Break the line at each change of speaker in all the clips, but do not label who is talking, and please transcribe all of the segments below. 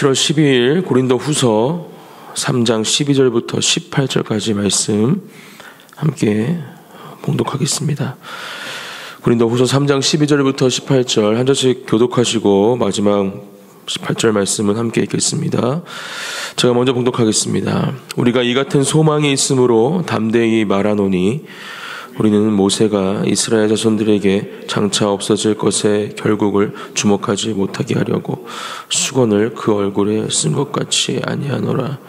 7월 12일 고린도후서 3장 12절부터 18절까지 말씀 함께 봉독하겠습니다. 고린도후서 3장 12절부터 18절 한 절씩 교독하시고 마지막 18절 말씀은 함께 읽겠습니다. 제가 먼저 봉독하겠습니다. 우리가 이 같은 소망이 있으므로 담대히 말하노니 우리는 모세가 이스라엘 자손들에게 장차 없어질 것의 결국을 주목하지 못하게 하려고 수건을 그 얼굴에 쓴 것 같이 아니하노라.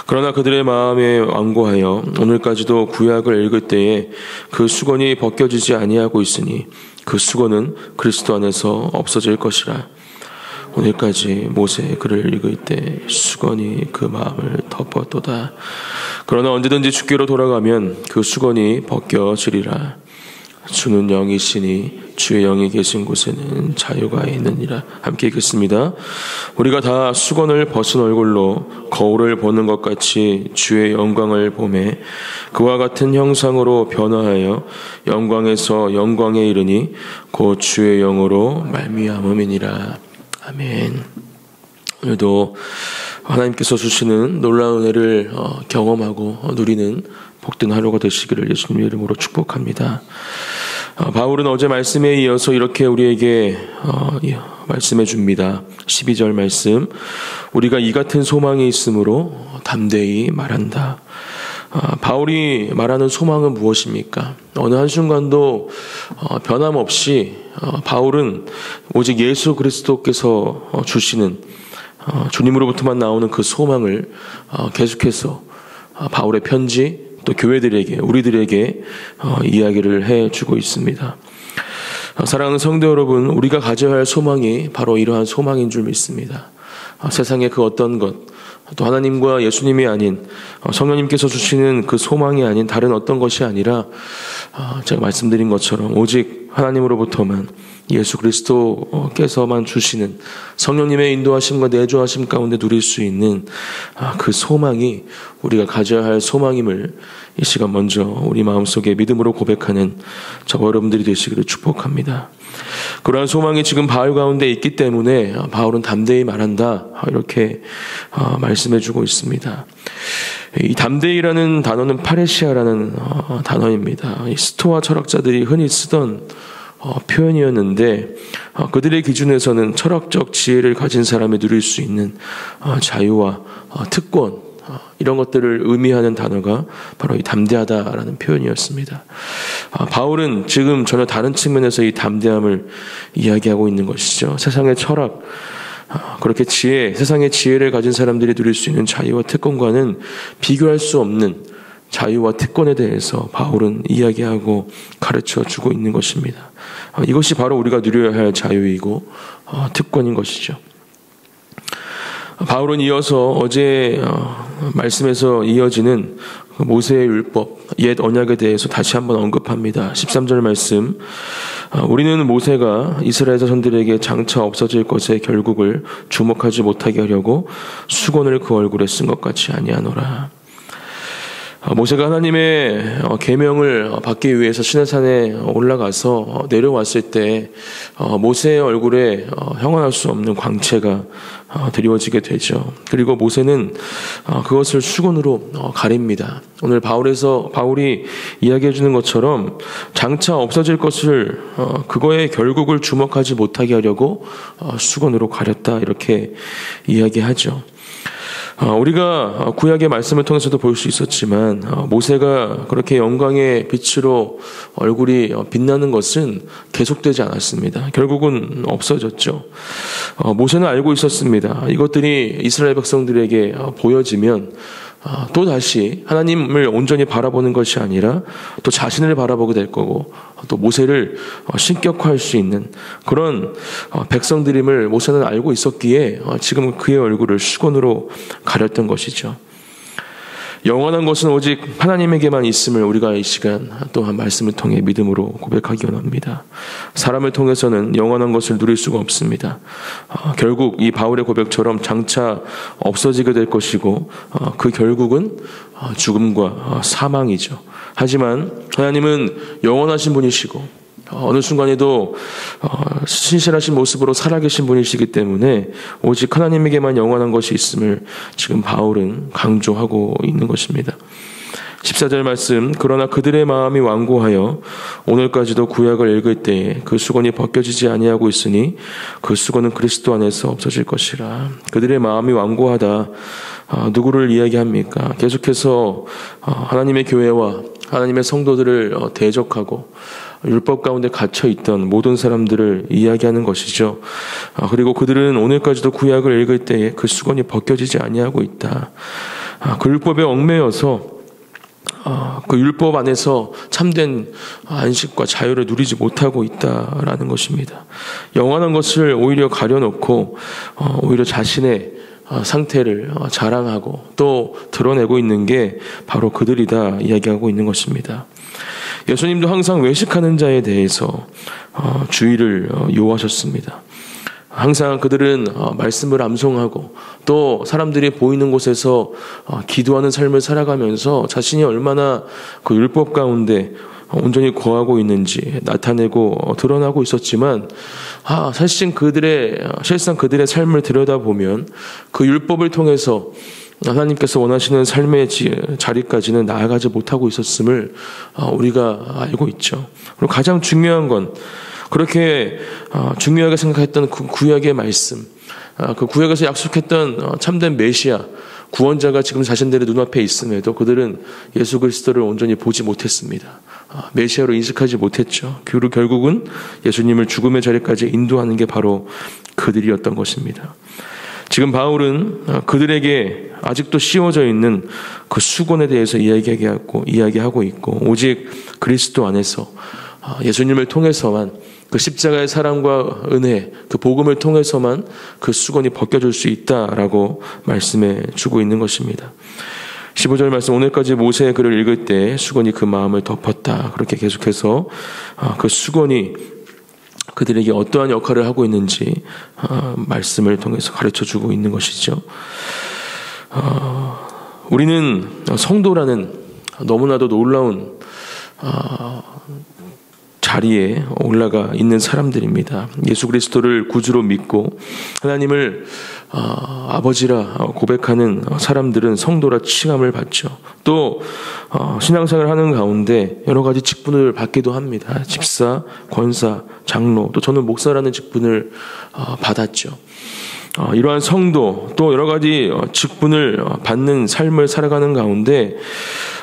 그러나 그들의 마음에 완고하여 오늘까지도 구약을 읽을 때에 그 수건이 벗겨지지 아니하고 있으니 그 수건은 그리스도 안에서 없어질 것이라. 오늘까지 모세의 글을 읽을 때 수건이 그 마음을 덮었도다. 그러나 언제든지 주께로 돌아가면 그 수건이 벗겨지리라. 주는 영이시니 주의 영이 계신 곳에는 자유가 있느니라. 함께 읽겠습니다. 우리가 다 수건을 벗은 얼굴로 거울을 보는 것 같이 주의 영광을 보매 그와 같은 형상으로 변화하여 영광에서 영광에 이르니 곧 주의 영으로 말미암음이니라. 아멘. 오늘도 하나님께서 주시는 놀라운 은혜를 경험하고 누리는 복된 하루가 되시기를 예수님의 이름으로 축복합니다. 바울은 어제 말씀에 이어서 이렇게 우리에게 말씀해 줍니다. 12절 말씀. 우리가 이 같은 소망이 있으므로 담대히 말한다. 바울이 말하는 소망은 무엇입니까? 어느 한순간도 변함없이 바울은 오직 예수 그리스도께서 주시는 주님으로부터만 나오는 그 소망을 계속해서 바울의 편지 또 교회들에게 우리들에게 이야기를 해주고 있습니다. 사랑하는 성도 여러분, 우리가 가져야 할 소망이 바로 이러한 소망인 줄 믿습니다. 세상의 그 어떤 것, 또 하나님과 예수님이 아닌 성령님께서 주시는 그 소망이 아닌 다른 어떤 것이 아니라 제가 말씀드린 것처럼 오직 하나님으로부터만 예수 그리스도께서만 주시는 성령님의 인도하심과 내주하심 가운데 누릴 수 있는 그 소망이 우리가 가져야 할 소망임을 이 시간 먼저 우리 마음속에 믿음으로 고백하는 저와 여러분들이 되시기를 축복합니다. 그러한 소망이 지금 바울 가운데 있기 때문에 바울은 담대히 말한다 이렇게 말씀해주고 있습니다. 이 담대히라는 단어는 파레시아라는 단어입니다. 이 스토아 철학자들이 흔히 쓰던 표현이었는데 그들의 기준에서는 철학적 지혜를 가진 사람이 누릴 수 있는 자유와 특권 이런 것들을 의미하는 단어가 바로 이 담대하다라는 표현이었습니다. 바울은 지금 전혀 다른 측면에서 이 담대함을 이야기하고 있는 것이죠. 세상의 철학, 그렇게 세상의 지혜를 가진 사람들이 누릴 수 있는 자유와 특권과는 비교할 수 없는 자유와 특권에 대해서 바울은 이야기하고 가르쳐 주고 있는 것입니다. 이것이 바로 우리가 누려야 할 자유이고 특권인 것이죠. 바울은 이어서 어제 말씀에서 이어지는 모세의 율법, 옛 언약에 대해서 다시 한번 언급합니다. 13절 말씀. 우리는 모세가 이스라엘 자손들에게 장차 없어질 것의 결국을 주목하지 못하게 하려고 수건을 그 얼굴에 쓴 것 같이 아니하노라. 모세가 하나님의 계명을 받기 위해서 시내산에 올라가서 내려왔을 때 모세의 얼굴에 형언할 수 없는 광채가 드리워지게 되죠. 그리고 모세는 그것을 수건으로 가립니다. 오늘 바울이 이야기해 주는 것처럼 장차 없어질 것을 그거의 결국을 주목하지 못하게 하려고 수건으로 가렸다 이렇게 이야기하죠. 우리가 구약의 말씀을 통해서도 볼 수 있었지만 모세가 그렇게 영광의 빛으로 얼굴이 빛나는 것은 계속되지 않았습니다. 결국은 없어졌죠. 모세는 알고 있었습니다. 이것들이 이스라엘 백성들에게 보여지면 또다시 하나님을 온전히 바라보는 것이 아니라 또 자신을 바라보게 될 거고 또 모세를 신격화할 수 있는 그런 백성들임을 모세는 알고 있었기에 지금 그의 얼굴을 수건으로 가렸던 것이죠. 영원한 것은 오직 하나님에게만 있음을 우리가 이 시간 또한 말씀을 통해 믿음으로 고백하기 원합니다. 사람을 통해서는 영원한 것을 누릴 수가 없습니다. 결국 이 바울의 고백처럼 장차 없어지게 될 것이고 그 결국은 죽음과 사망이죠. 하지만 하나님은 영원하신 분이시고 어느 순간에도 신실하신 모습으로 살아계신 분이시기 때문에 오직 하나님에게만 영원한 것이 있음을 지금 바울은 강조하고 있는 것입니다. 14절 말씀, 그러나 그들의 마음이 완고하여 오늘까지도 구약을 읽을 때에 그 수건이 벗겨지지 아니하고 있으니 그 수건은 그리스도 안에서 없어질 것이라. 그들의 마음이 완고하다. 누구를 이야기합니까? 계속해서 하나님의 교회와 하나님의 성도들을 대적하고 율법 가운데 갇혀있던 모든 사람들을 이야기하는 것이죠. 그리고 그들은 오늘까지도 구약을 읽을 때에 그 수건이 벗겨지지 아니하고 있다. 그 율법에 얽매여서 그 율법 안에서 참된 안식과 자유를 누리지 못하고 있다라는 것입니다. 영원한 것을 오히려 가려놓고 오히려 자신의 상태를 자랑하고 또 드러내고 있는 게 바로 그들이다 이야기하고 있는 것입니다. 예수님도 항상 외식하는 자에 대해서 주의를 요하셨습니다. 항상 그들은 말씀을 암송하고 또 사람들이 보이는 곳에서 기도하는 삶을 살아가면서 자신이 얼마나 그 율법 가운데 온전히 거하고 있는지 나타내고 드러나고 있었지만 실상 그들의 삶을 들여다보면 그 율법을 통해서 하나님께서 원하시는 삶의 자리까지는 나아가지 못하고 있었음을 우리가 알고 있죠. 그리고 가장 중요한 건 그렇게 중요하게 생각했던 그 구약의 말씀, 그 구약에서 약속했던 참된 메시아, 구원자가 지금 자신들의 눈앞에 있음에도 그들은 예수 그리스도를 온전히 보지 못했습니다. 메시아로 인식하지 못했죠. 그리고 결국은 예수님을 죽음의 자리까지 인도하는 게 바로 그들이었던 것입니다. 지금 바울은 그들에게 아직도 씌워져 있는 그 수건에 대해서 이야기하고 있고 오직 그리스도 안에서 예수님을 통해서만 그 십자가의 사랑과 은혜, 그 복음을 통해서만 그 수건이 벗겨질 수 있다라고 말씀해 주고 있는 것입니다. 15절 말씀, 오늘까지 모세의 글을 읽을 때 수건이 그 마음을 덮었다. 그렇게 계속해서 그 수건이 그들에게 어떠한 역할을 하고 있는지 말씀을 통해서 가르쳐 주고 있는 것이죠. 우리는 성도라는 너무나도 놀라운 자리에 올라가 있는 사람들입니다. 예수 그리스도를 구주로 믿고 하나님을 아버지라 고백하는 사람들은 성도라 칭함을 받죠. 또 신앙생활을 하는 가운데 여러 가지 직분을 받기도 합니다. 집사, 권사, 장로, 또 저는 목사라는 직분을 받았죠. 이러한 성도 또 여러 가지 직분을 받는 삶을 살아가는 가운데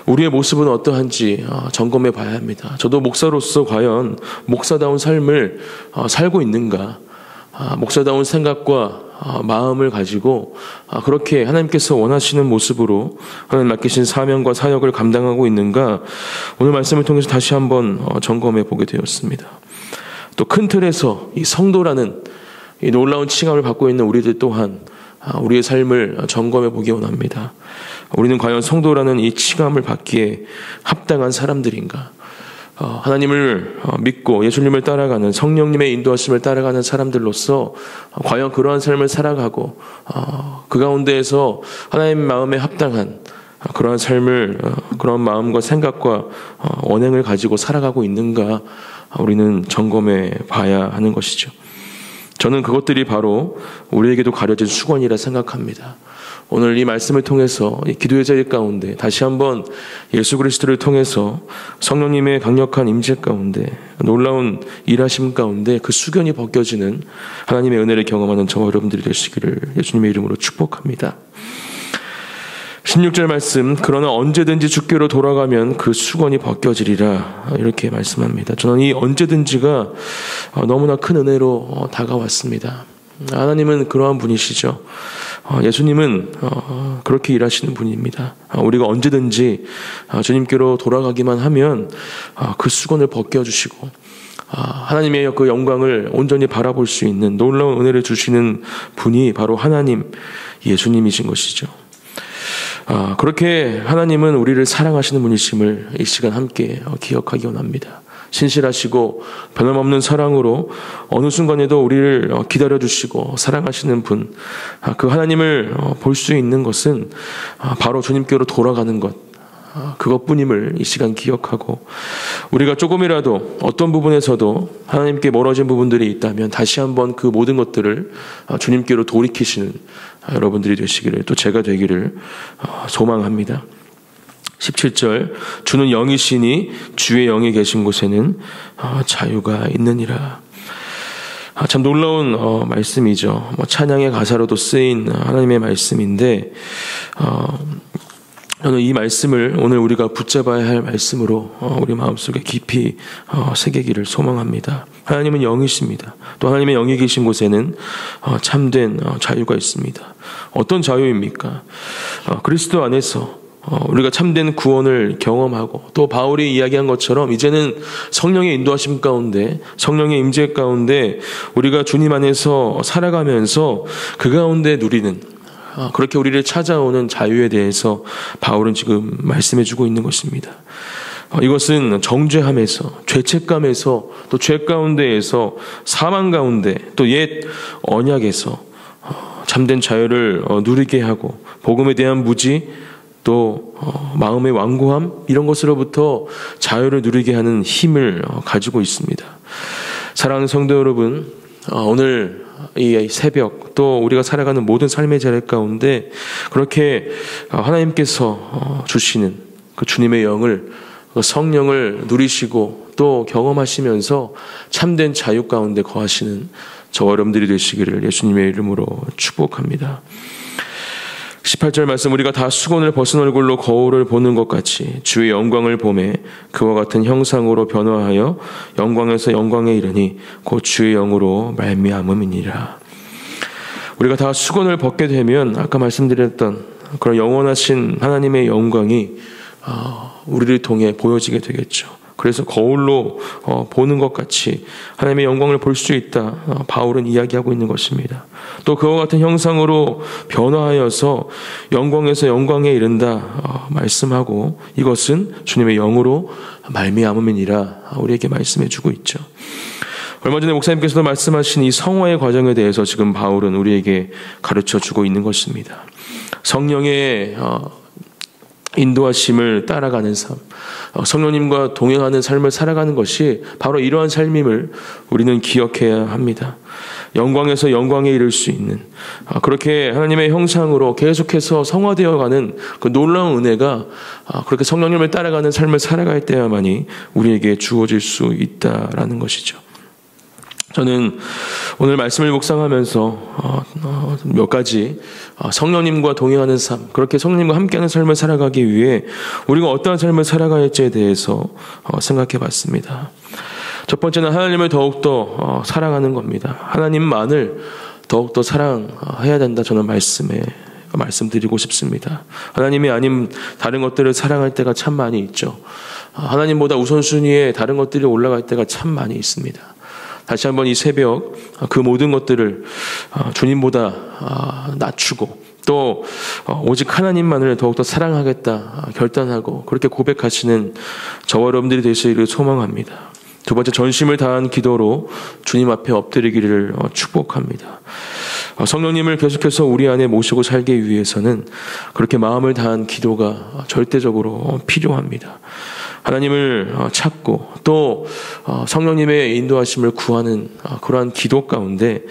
우리의 모습은 어떠한지 점검해 봐야 합니다. 저도 목사로서 과연 목사다운 삶을 살고 있는가, 목사다운 생각과 마음을 가지고 그렇게 하나님께서 원하시는 모습으로 하나님 맡기신 사명과 사역을 감당하고 있는가, 오늘 말씀을 통해서 다시 한번 점검해 보게 되었습니다. 또 큰 틀에서 이 성도라는 이 놀라운 칭함을 받고 있는 우리들 또한 우리의 삶을 점검해 보기 원합니다. 우리는 과연 성도라는 이 칭함을 받기에 합당한 사람들인가? 하나님을 믿고 예수님을 따라가는 성령님의 인도하심을 따라가는 사람들로서 과연 그러한 삶을 살아가고 그 가운데에서 하나님 마음에 합당한 그러한 삶을 그런 마음과 생각과 언행을 가지고 살아가고 있는가 우리는 점검해 봐야 하는 것이죠. 저는 그것들이 바로 우리에게도 가려진 수건이라 생각합니다. 오늘 이 말씀을 통해서 이 기도의 자리 가운데 다시 한번 예수 그리스도를 통해서 성령님의 강력한 임재 가운데 놀라운 일하심 가운데 그 수건이 벗겨지는 하나님의 은혜를 경험하는 저와 여러분들이 되시기를 예수님의 이름으로 축복합니다. 16절 말씀, 그러나 언제든지 주께로 돌아가면 그 수건이 벗겨지리라 이렇게 말씀합니다. 저는 이 언제든지가 너무나 큰 은혜로 다가왔습니다. 하나님은 그러한 분이시죠. 예수님은 그렇게 일하시는 분입니다. 우리가 언제든지 주님께로 돌아가기만 하면 그 수건을 벗겨주시고 하나님의 그 영광을 온전히 바라볼 수 있는 놀라운 은혜를 주시는 분이 바로 하나님 예수님이신 것이죠. 그렇게 하나님은 우리를 사랑하시는 분이심을 이 시간 함께 기억하기 원합니다. 신실하시고 변함없는 사랑으로 어느 순간에도 우리를 기다려주시고 사랑하시는 분, 그 하나님을 볼 수 있는 것은 바로 주님께로 돌아가는 것, 그것뿐임을 이 시간 기억하고, 우리가 조금이라도 어떤 부분에서도 하나님께 멀어진 부분들이 있다면 다시 한번 그 모든 것들을 주님께로 돌이키시는 여러분들이 되시기를, 또 제가 되기를 소망합니다. 17절, 주는 영이시니 주의 영이 계신 곳에는 자유가 있느니라. 참 놀라운 말씀이죠. 찬양의 가사로도 쓰인 하나님의 말씀인데, 저는 이 말씀을 오늘 우리가 붙잡아야 할 말씀으로 우리 마음속에 깊이 새기기를 소망합니다. 하나님은 영이십니다. 또 하나님의 영이 계신 곳에는 참된 자유가 있습니다. 어떤 자유입니까? 그리스도 안에서 우리가 참된 구원을 경험하고, 또 바울이 이야기한 것처럼 이제는 성령의 인도하심 가운데, 성령의 임재 가운데 우리가 주님 안에서 살아가면서 그 가운데 누리는, 그렇게 우리를 찾아오는 자유에 대해서 바울은 지금 말씀해주고 있는 것입니다. 이것은 정죄함에서, 죄책감에서, 또 죄 가운데에서, 사망 가운데, 또 옛 언약에서 참된 자유를 누리게 하고, 복음에 대한 무지, 또 마음의 완고함, 이런 것으로부터 자유를 누리게 하는 힘을 가지고 있습니다. 사랑하는 성도 여러분, 오늘 이 새벽, 또 우리가 살아가는 모든 삶의 자리 가운데 그렇게 하나님께서 주시는 그 주님의 영을, 성령을 누리시고 또 경험하시면서 참된 자유 가운데 거하시는 저와 여러분들이 되시기를 예수님의 이름으로 축복합니다. 18절 말씀, 우리가 다 수건을 벗은 얼굴로 거울을 보는 것 같이 주의 영광을 보매 그와 같은 형상으로 변화하여 영광에서 영광에 이르니 곧 주의 영으로 말미암음이니라. 우리가 다 수건을 벗게 되면 아까 말씀드렸던 그런 영원하신 하나님의 영광이 우리를 통해 보여지게 되겠죠. 그래서 거울로 보는 것 같이 하나님의 영광을 볼 수 있다, 바울은 이야기하고 있는 것입니다. 또 그와 같은 형상으로 변화하여서 영광에서 영광에 이른다 말씀하고, 이것은 주님의 영으로 말미암음이니라 우리에게 말씀해주고 있죠. 얼마 전에 목사님께서도 말씀하신 이 성화의 과정에 대해서 지금 바울은 우리에게 가르쳐주고 있는 것입니다. 성령의 인도하심을 따라가는 삶, 성령님과 동행하는 삶을 살아가는 것이 바로 이러한 삶임을 우리는 기억해야 합니다. 영광에서 영광에 이를 수 있는, 그렇게 하나님의 형상으로 계속해서 성화되어가는 그 놀라운 은혜가 그렇게 성령님을 따라가는 삶을 살아갈 때야만이 우리에게 주어질 수 있다라는 것이죠. 저는 오늘 말씀을 묵상하면서 몇 가지 성령님과 동행하는 삶, 그렇게 성령님과 함께하는 삶을 살아가기 위해 우리가 어떠한 삶을 살아가야 할지에 대해서 생각해 봤습니다. 첫 번째는 하나님을 더욱더 사랑하는 겁니다. 하나님만을 더욱더 사랑해야 된다, 저는 말씀드리고 싶습니다. 하나님이 아닌 다른 것들을 사랑할 때가 참 많이 있죠. 하나님보다 우선순위에 다른 것들이 올라갈 때가 참 많이 있습니다. 다시 한번 이 새벽 그 모든 것들을 주님보다 낮추고, 또 오직 하나님만을 더욱더 사랑하겠다 결단하고 그렇게 고백하시는 저와 여러분들이 되시기를 소망합니다. 두 번째, 전심을 다한 기도로 주님 앞에 엎드리기를 축복합니다. 성령님을 계속해서 우리 안에 모시고 살기 위해서는 그렇게 마음을 다한 기도가 절대적으로 필요합니다. 하나님을 찾고 또 성령님의 인도하심을 구하는 그러한 기도 가운데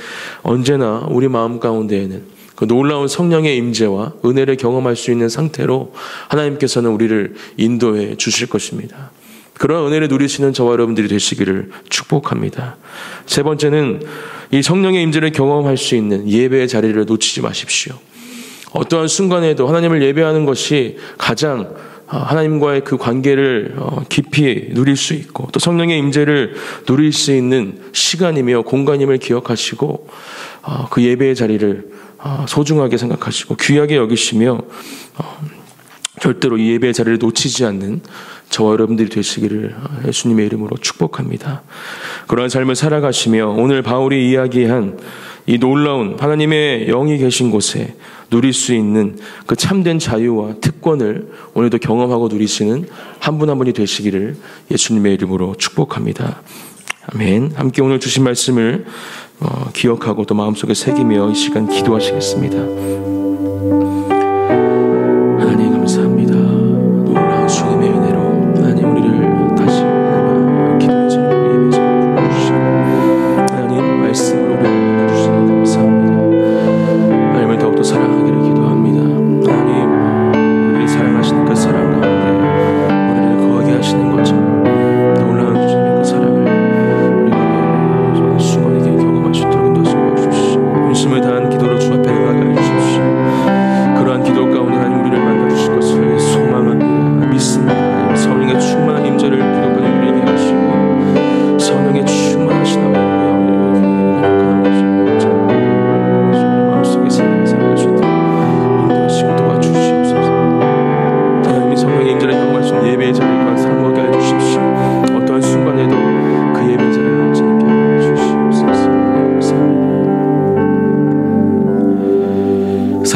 언제나 우리 마음 가운데에는 그 놀라운 성령의 임재와 은혜를 경험할 수 있는 상태로 하나님께서는 우리를 인도해 주실 것입니다. 그런 은혜를 누리시는 저와 여러분들이 되시기를 축복합니다. 세 번째는 이 성령의 임재를 경험할 수 있는 예배의 자리를 놓치지 마십시오. 어떠한 순간에도 하나님을 예배하는 것이 가장 하나님과의 그 관계를 깊이 누릴 수 있고, 또 성령의 임재를 누릴 수 있는 시간이며 공간임을 기억하시고, 그 예배의 자리를 소중하게 생각하시고 귀하게 여기시며 절대로 이 예배의 자리를 놓치지 않는 저와 여러분들이 되시기를 예수님의 이름으로 축복합니다. 그러한 삶을 살아가시며 오늘 바울이 이야기한 이 놀라운 하나님의 영이 계신 곳에 누릴 수 있는 그 참된 자유와 특권을 오늘도 경험하고 누리시는 한 분 한 분이 되시기를 예수님의 이름으로 축복합니다. 아멘. 함께 오늘 주신 말씀을 기억하고 또 마음속에 새기며 이 시간 기도하시겠습니다. 하나님 감사합니다. 놀라운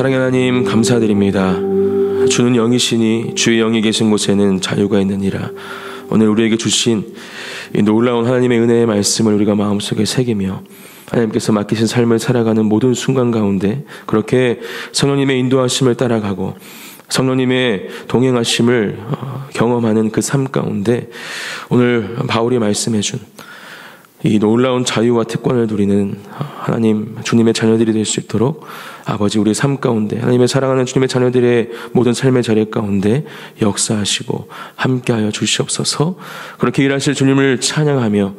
사랑의 하나님 감사드립니다. 주는 영이시니 주의 영이 계신 곳에는 자유가 있느니라. 오늘 우리에게 주신 이 놀라운 하나님의 은혜의 말씀을 우리가 마음속에 새기며 하나님께서 맡기신 삶을 살아가는 모든 순간 가운데 그렇게 성령님의 인도하심을 따라가고 성령님의 동행하심을 경험하는 그 삶 가운데 오늘 바울이 말씀해준 이 놀라운 자유와 특권을 누리는 하나님 주님의 자녀들이 될 수 있도록 아버지 우리의 삶 가운데 하나님의 사랑하는 주님의 자녀들의 모든 삶의 자리 가운데 역사하시고 함께하여 주시옵소서. 그렇게 일하실 주님을 찬양하며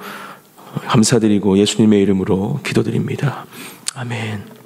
감사드리고 예수님의 이름으로 기도드립니다. 아멘.